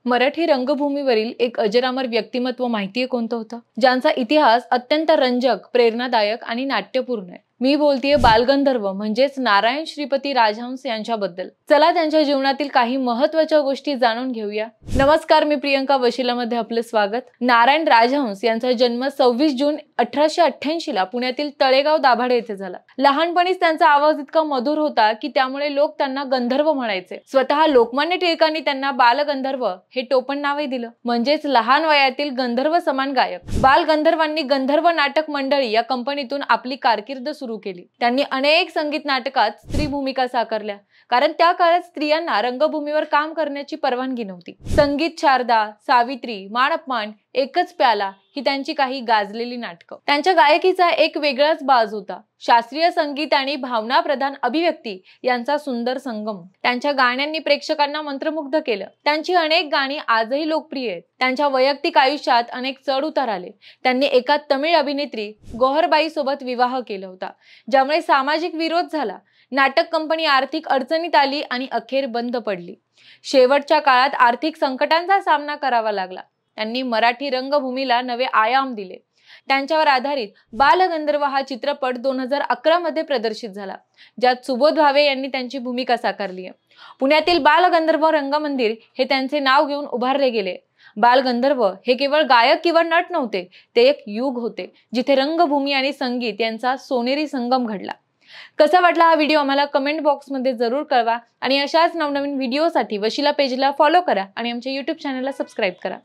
मराठी रंगभूमीवरील एक अजरामर व्यक्तिमत्व माहितीये कोणतं होतं, ज्यांचा इतिहास अत्यंत रंजक, प्रेरणादायक आणि नाट्यपूर्ण आहे। मी बोलतेय बालगंधर्व म्हणजेच नारायण श्रीपती राजहंस यांच्याबद्दल। चला त्यांच्या जीवनातील काही महत्त्वाच्या गोष्टी जाणून घेऊया। नमस्कार, मी प्रियंका वशिलामध्ये आपले स्वागत। नारायण राजहंस यांचा जन्म 26 जून 1888 ला पुण्यातील तळेगाव दाभाडे येथे झाला। लहानपणीच त्यांचा आवाज इतका मधुर होता की त्यामुळे लोक त्यांना गंधर्व म्हणायचे। स्वतः लोकमान्य टिळकांनी त्यांना बालगंधर्व हे टोपण नावही दिलं, म्हणजेच लहान वयातील गंधर्व समान गायक। बालगंधर्वांनी गंधर्व नाटक मंडळी या कंपनीतून आपली कारकीर्द सुरू केली। त्यांनी अनेक संगीत नाटकात स्त्री भूमिका साकारल्या, कारण त्या काळात स्त्रियांना रंगभूमीवर काम करण्याची परवानगी नव्हती। संगीत शारदा, सावित्री, मान अपमान, एकच प्याला ही त्यांची काही गाजलेली नाटकं। त्यांच्या गायकीचा एक वेगळाच बाज होता, शास्त्रीय संगीत आणि भावनाप्रधान अभिव्यक्ती यांचा सुंदर संगम। त्यांच्या गाण्यांनी प्रेक्षकांना मंत्रमुग्ध केलं। त्यांची अनेक गाणी आजही लोकप्रिय आहेत। त्यांच्या वैयक्तिक आयुष्यात अनेक चढ उतार आले। त्यांनी एका तमिळ अभिनेत्री गौहरबाई सोबत विवाह केला होता, ज्यामुळे सामाजिक विरोध झाला। नाटक कंपनी आर्थिक अडचणीत आली आणि अखेर बंद पडली। शेवटच्या काळात आर्थिक संकटांचा सामना करावा लागला। त्यांनी मराठी रंगभूमीला नवे आयाम दिले। त्यांच्यावर आधारित बालगंधर्व हा चित्रपट 2011 मध्ये प्रदर्शित झाला, ज्यात सुबोध भावे यांनी त्यांची भूमिका साकारली आहे। पुण्यातील बालगंधर्व रंगमंदिर हे त्यांचे नाव घेऊन उभारले गेले। बालगंधर्व हे केवळ गायक किंवा नट नव्हते, ते एक युग होते, जिथे रंगभूमी आणि संगीत यांचा सोनेरी संगम घडला। कसा वाटला हा व्हिडिओ आम्हाला कमेंट बॉक्समध्ये जरूर कळवा आणि अशाच नवनवीन व्हिडिओसाठी वशिला पेजला फॉलो करा आणि आमच्या YouTube चॅनलला सबस्क्राइब करा।